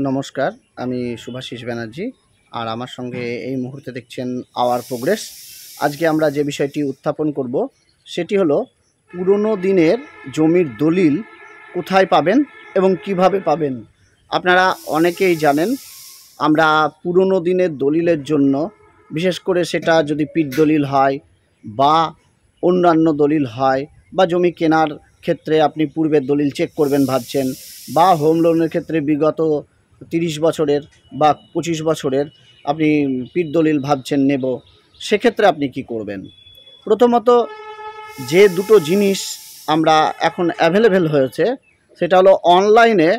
নমস্কার, আমি শুভাশিস ব্যানার্জি। আর আমার সঙ্গে এই মুহূর্তে দেখছেন আওয়ার প্রোগ্রেস। আজকে আমরা যে বিষয়টি উত্থাপন করব সেটি হলো পুরনো দিনের জমির দলিল কোথায় পাবেন এবং কিভাবে পাবেন। আপনারা অনেকেই জানেন আমরা পুরনো দিনের দলিলের জন্য, বিশেষ করে সেটা যদি পিট দলিল হয় বা অন্যান্য দলিল হয়, বা জমি কেনার ক্ষেত্রে আপনি পূর্বের দলিল চেক করবেন ভাবছেন, বা হোম লোনের ক্ষেত্রে বিগত 30 বছরের বা 25 বছরের আপনি পিট দলিল ভাবছেন নেব, সেক্ষেত্রে আপনি কি করবেন? প্রথমত, যে দুটো জিনিস আমরা এখন অ্যাভেলেবেল হয়েছে সেটা হলো অনলাইনে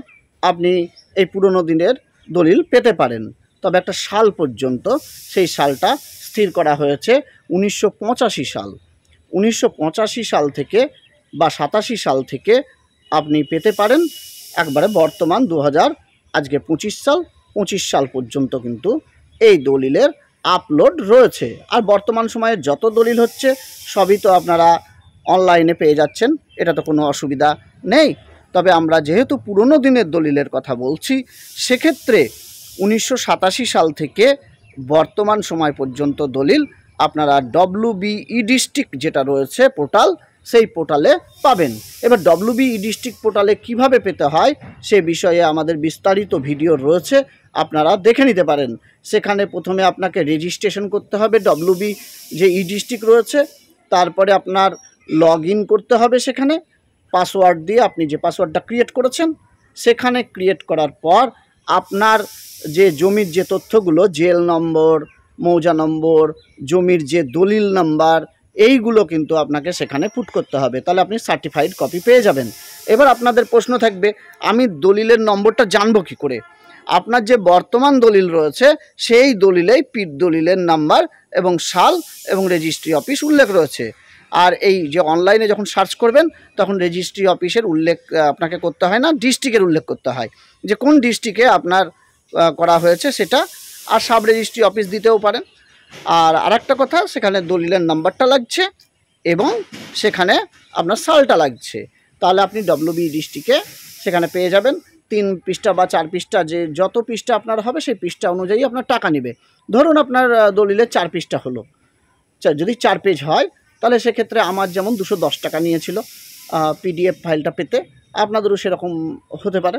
আপনি এই পুরনো দিনের দলিল পেতে পারেন, তবে একটা সাল পর্যন্ত। সেই সালটা স্থির করা হয়েছে 1985 সাল। 1985 সাল থেকে বা 87 সাল থেকে আপনি পেতে পারেন। একবারে বর্তমান 2000 আজকে 25 সাল পর্যন্ত কিন্তু এই দলিলের আপলোড রয়েছে। আর বর্তমান সময়ে যত দলিল হচ্ছে সবই তো আপনারা অনলাইনে পেয়ে যাচ্ছেন, এটা তো কোনো অসুবিধা নেই। তবে আমরা যেহেতু পুরনো দিনের দলিলের কথা বলছি, সেক্ষেত্রে 1987 সাল থেকে বর্তমান সময় পর্যন্ত দলিল আপনারা WBE ডিস্ট্রিক্ট যেটা রয়েছে পোর্টাল, সেই পোর্টালে পাবেন। এবার WBE ডিস্ট্রিক্ট পোর্টালে কিভাবে পেতে হয় সে বিষয়ে আমাদের বিস্তারিত ভিডিও রয়েছে, আপনারা দেখে নিতে পারেন। সেখানে প্রথমে আপনাকে রেজিস্ট্রেশন করতে হবে WBE যে ডিস্ট্রিক্ট রয়েছে, তারপরে আপনার লগ ইন করতে হবে সেখানে পাসওয়ার্ড দিয়ে, আপনি যে পাসওয়ার্ডটা ক্রিয়েট করেছেন সেখানে ক্রিয়েট করার পর আপনার যে জমির যে তথ্যগুলো, জেল নম্বর, মৌজা নম্বর, জমির যে দলিল নাম্বার, এইগুলো কিন্তু আপনাকে সেখানে পুট করতে হবে, তাহলে আপনি সার্টিফাইড কপি পেয়ে যাবেন। এবার আপনাদের প্রশ্ন থাকবে, আমি দলিলের নম্বরটা জানবো কী করে? আপনার যে বর্তমান দলিল রয়েছে সেই দলিলেই পিট দলিলের নাম্বার এবং সাল এবং রেজিস্ট্রি অফিস উল্লেখ রয়েছে। আর এই যে অনলাইনে যখন সার্চ করবেন তখন রেজিস্ট্রি অফিসের উল্লেখ আপনাকে করতে হয় না, ডিস্ট্রিক্টের উল্লেখ করতে হয় যে কোন ডিস্ট্রিক্টে আপনার করা হয়েছে সেটা। আর সাব রেজিস্ট্রি অফিস দিতেও পারেন। আর আরেকটা কথা, সেখানে দলিলের নাম্বারটা লাগছে এবং সেখানে আপনার সালটা লাগছে, তাহলে আপনি WBE ডিস্ট্রিক্টে সেখানে পেয়ে যাবেন। 3 পৃষ্ঠা বা 4 পৃষ্ঠা, যে যত পৃষ্ঠা আপনার হবে সেই পৃষ্ঠা অনুযায়ী আপনার টাকা নেবে। ধরুন আপনার দলিলে 4 পৃষ্ঠা হলো, যদি 4 পেজ হয় তাহলে সেক্ষেত্রে আমার যেমন 210 টাকা নিয়েছিল PDF ফাইলটা পেতে, আপনাদেরও সেরকম হতে পারে।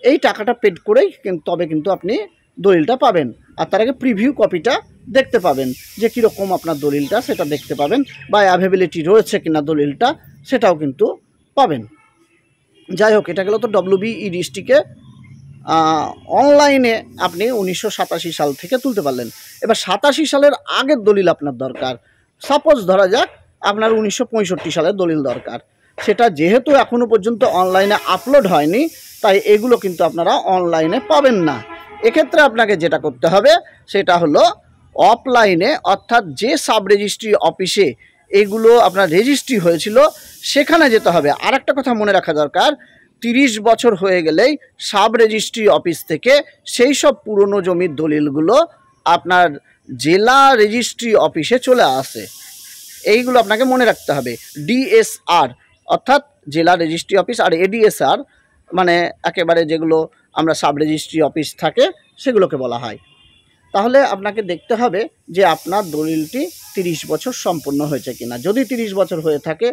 এই টাকাটা পেড করেই তবে কিন্তু আপনি দলিলটা পাবেন। আর তার আগে প্রিভিউ কপিটা দেখতে পাবেন যে কীরকম আপনার দলিলটা, সেটা দেখতে পাবেন, বা অ্যাভেবিলিটি রয়েছে কিনা দলিলটা সেটাও কিন্তু পাবেন। যাই হোক, এটা গেল তো WBE ডিস্ট্রিক্টে অনলাইনে আপনি 1987 সাল থেকে তুলতে পারলেন। এবার 87 সালের আগের দলিল আপনার দরকার। সাপোজ ধরা যাক আপনার 1965 সালের দলিল দরকার, সেটা যেহেতু এখনও পর্যন্ত অনলাইনে আপলোড হয়নি তাই এগুলো কিন্তু আপনারা অনলাইনে পাবেন না। এক্ষেত্রে আপনাকে যেটা করতে হবে সেটা হলো অফলাইনে, অর্থাৎ যে সাব রেজিস্ট্রি অফিসে এগুলো আপনার রেজিস্ট্রি হয়েছিল সেখানে যেতে হবে। আর একটা কথা মনে রাখা দরকার, 30 বছর হয়ে গেলেই সাব রেজিস্ট্রি অফিস থেকে সেই সব পুরনো জমির দলিলগুলো আপনার জেলা রেজিস্ট্রি অফিসে চলে আসে। এইগুলো আপনাকে মনে রাখতে হবে। DSR অর্থাৎ জেলা রেজিস্ট্রি অফিস, আর ADSR মানে একেবারে যেগুলো আমরা সাব রেজিস্ট্রি অফিস থাকে সেগুলোকে বলা হয়। তাহলে আপনাকে দেখতে হবে যে আপনার দলিলটি 30 বছর সম্পূর্ণ হয়েছে কিনা। যদি 30 বছর হয়ে থাকে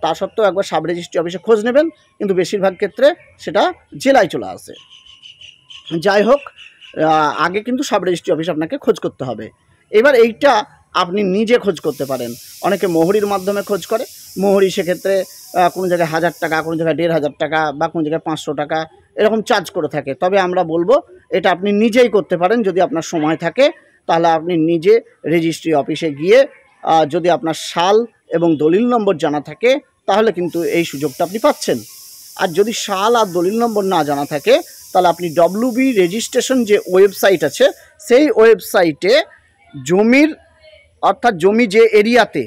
তা সত্ত্বেও একবার সাব রেজিস্ট্রি অফিসে খোঁজ নেবেন, কিন্তু বেশিরভাগ ক্ষেত্রে সেটা জেলায় চলে আসে। যাই হোক, আগে কিন্তু সাব রেজিস্ট্রি অফিস আপনাকে খোঁজ করতে হবে। এবার এইটা আপনি নিজে খোঁজ করতে পারেন। অনেকে মোহরির মাধ্যমে খোঁজ করে, মোহরি সেক্ষেত্রে কোনো জায়গায় 1000 টাকা, কোনো জায়গায় 1500 টাকা, বা কোনো জায়গায় 500 টাকা এরকম চার্জ করে থাকে। তবে আমরা বলবো এটা আপনি নিজেই করতে পারেন, যদি আপনার সময় থাকে তাহলে আপনি নিজে রেজিস্ট্রি অফিসে গিয়ে যদি আপনার সাল এবং দলিল নম্বর জানা থাকে তাহলে কিন্তু এই সুযোগটা আপনি পাচ্ছেন। আর যদি সাল আর দলিল নম্বর না জানা থাকে তাহলে আপনি WBE রেজিস্ট্রেশন যে ওয়েবসাইট আছে সেই ওয়েবসাইটে জমির, অর্থাৎ জমি যে এরিয়াতে,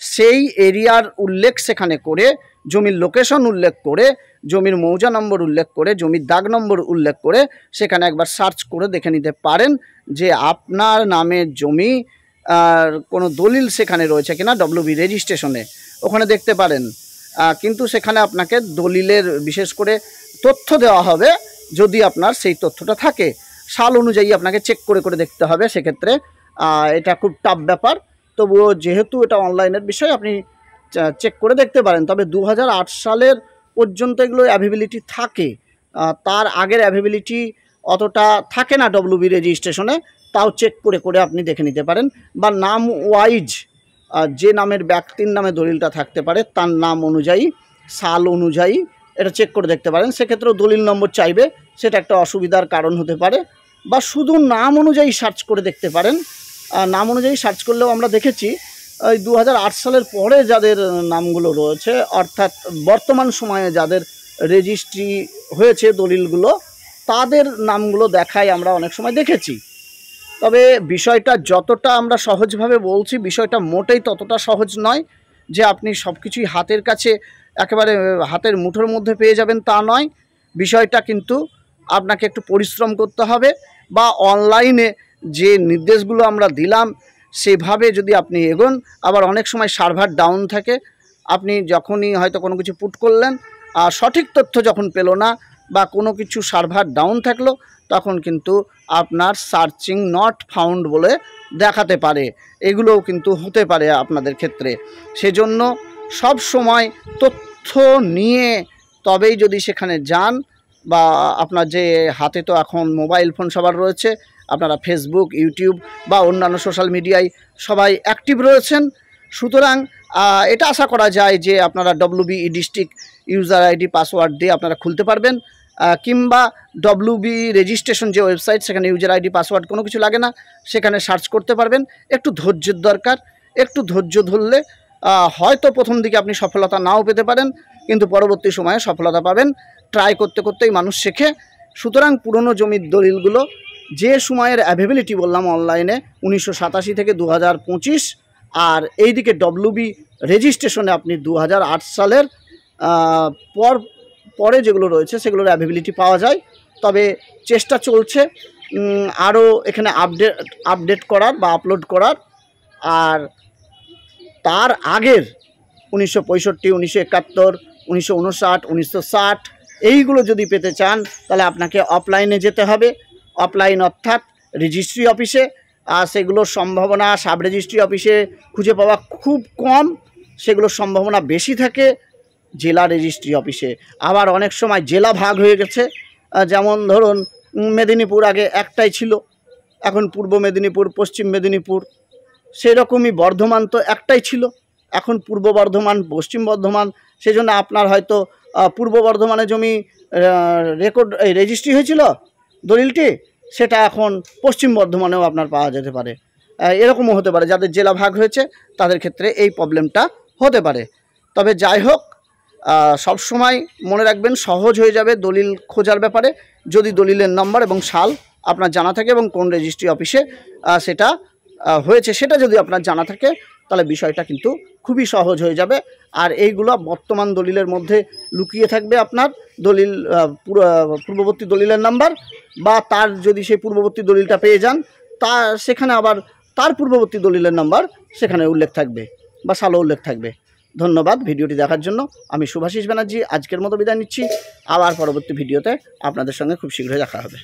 সেই এরিয়ার উল্লেখ সেখানে করে, জমির লোকেশন উল্লেখ করে, জমির মৌজা নম্বর উল্লেখ করে, জমির দাগ নম্বর উল্লেখ করে সেখানে একবার সার্চ করে দেখে নিতে পারেন যে আপনার নামের জমি আর কোনো দলিল সেখানে রয়েছে কিনা WBE রেজিস্ট্রেশনে, ওখানে দেখতে পারেন। কিন্তু সেখানে আপনাকে দলিলের বিশেষ করে তথ্য দেওয়া হবে যদি আপনার সেই তথ্যটা থাকে। সাল অনুযায়ী আপনাকে চেক করে করে দেখতে হবে, সেক্ষেত্রে এটা খুব টাফ ব্যাপার। তবুও যেহেতু এটা অনলাইনের বিষয়, আপনি চেক করে দেখতে পারেন। তবে 2008 সালের পর্যন্ত এগুলো অ্যাভেবিলিটি থাকে, তার আগের অ্যাভেবিলিটি অতটা থাকে না ডব্লিউবি রেজিস্ট্রেশনে, তাও চেক করে করে আপনি দেখে নিতে পারেন। বা নাম ওয়াইজ যে নামের ব্যক্তির নামে দলিলটা থাকতে পারে তার নাম অনুযায়ী, সাল অনুযায়ী এটা চেক করে দেখতে পারেন। সেক্ষেত্রেও দলিল নম্বর চাইবে, সেটা একটা অসুবিধার কারণ হতে পারে। বা শুধু নাম অনুযায়ী সার্চ করে দেখতে পারেন। নাম অনুযায়ী সার্চ করলেও আমরা দেখেছি ওই 2008 সালের পরে যাদের নামগুলো রয়েছে, অর্থাৎ বর্তমান সময়ে যাদের রেজিস্ট্রি হয়েছে দলিলগুলো, তাদের নামগুলো দেখায় আমরা অনেক সময় দেখেছি। তবে বিষয়টা যতটা আমরা সহজভাবে বলছি, বিষয়টা মোটেই ততটা সহজ নয় যে আপনি সব কিছুই হাতের কাছে একেবারে হাতের মুঠোর মধ্যে পেয়ে যাবেন, তা নয়। বিষয়টা কিন্তু আপনাকে একটু পরিশ্রম করতে হবে, বা অনলাইনে যে নির্দেশগুলো আমরা দিলাম সেভাবে যদি আপনি এগোন। আবার অনেক সময় সার্ভার ডাউন থাকে, আপনি যখনই হয়তো কোনো কিছু পুট করলেন, সঠিক তথ্য যখন পেল না বা কোনো কিছু সার্ভার ডাউন থাকলো, তখন কিন্তু আপনার সার্চিং নট ফাউন্ড বলে দেখাতে পারে। এগুলোও কিন্তু হতে পারে আপনাদের ক্ষেত্রে। সেজন্য সব সময় তথ্য নিয়ে তবেই যদি সেখানে যান, বা আপনার যে হাতে তো এখন মোবাইল ফোন সবার রয়েছে, আপনারা ফেসবুক, ইউটিউব বা অন্যান্য সোশ্যাল মিডিয়ায় সবাই অ্যাক্টিভ রয়েছেন। সুতরাং এটা আশা করা যায় যে আপনারা WB district user ID password দিয়ে আপনারা খুলতে পারবেন, কিংবা ডব্লিউবি রেজিস্ট্রেশন যে ওয়েবসাইট, সেখানে ইউজার আইডি পাসওয়ার্ড কোনো কিছু লাগে না, সেখানে সার্চ করতে পারবেন। একটু ধৈর্যের দরকার, একটু ধৈর্য ধরলে হয়তো প্রথম দিকে আপনি সফলতা নাও পেতে পারেন, কিন্তু পরবর্তী সময়ে সফলতা পাবেন। ট্রাই করতে করতেই মানুষ শেখে। সুতরাং পুরনো জমির দলিলগুলো যে সময়ের অ্যাভেবিলিটি বললাম অনলাইনে 1987 থেকে 2025, আর এইদিকে ডব্লিউবি রেজিস্ট্রেশনে আপনি 2008 সালের পরে যেগুলো রয়েছে সেগুলোর অ্যাভেবিলিটি পাওয়া যায়। তবে চেষ্টা চলছে আরও এখানে আপডেট করার বা আপলোড করার। আর তার আগের 1965, 1971, 1959, 1960 এইগুলো যদি পেতে চান, তাহলে আপনাকে অফলাইনে যেতে হবে। অফলাইন অর্থাৎ রেজিস্ট্রি অফিসে। আর সেগুলোর সম্ভাবনা সাব রেজিস্ট্রি অফিসে খুঁজে পাওয়া খুব কম, সেগুলোর সম্ভাবনা বেশি থাকে জেলা রেজিস্ট্রি অফিসে। আবার অনেক সময় জেলা ভাগ হয়ে গেছে, যেমন ধরুন মেদিনীপুর আগে একটাই ছিল, এখন পূর্ব মেদিনীপুর, পশ্চিম মেদিনীপুর। সেরকমই বর্ধমান তো একটাই ছিল, এখন পূর্ব বর্ধমান, পশ্চিম বর্ধমান। সেই জন্য আপনার হয়তো পূর্ব বর্ধমানে জমি রেজিস্ট্রি হয়েছিল দলিলটি, সেটা এখন পশ্চিম বর্ধমানেও আপনার পাওয়া যেতে পারে। এরকমও হতে পারে, যাদের জেলা ভাগ হয়েছে তাদের ক্ষেত্রে এই প্রবলেমটা হতে পারে। তবে যাই হোক, সবসময় মনে রাখবেন সহজ হয়ে যাবে দলিল খোঁজার ব্যাপারে, যদি দলিলের নম্বর এবং সাল আপনার জানা থাকে এবং কোন রেজিস্ট্রি অফিসে সেটা হয়েছে সেটা যদি আপনার জানা থাকে, তাহলে বিষয়টা কিন্তু খুবই সহজ হয়ে যাবে। আর এইগুলো বর্তমান দলিলের মধ্যে লুকিয়ে থাকবে, আপনার দলিল পূর্ববর্তী দলিলের নাম্বার, বা তার যদি সেই পূর্ববর্তী দলিলটা পেয়ে যান, তা সেখানে আবার তার পূর্ববর্তী দলিলের নাম্বার সেখানে উল্লেখ থাকবে বা সালও উল্লেখ থাকবে। ধন্যবাদ ভিডিওটি দেখার জন্য। আমি শুভাশিস ব্যানার্জি আজকের মতো বিদায় নিচ্ছি। আবার পরবর্তী ভিডিওতে আপনাদের সঙ্গে খুব শীঘ্রই দেখা হবে।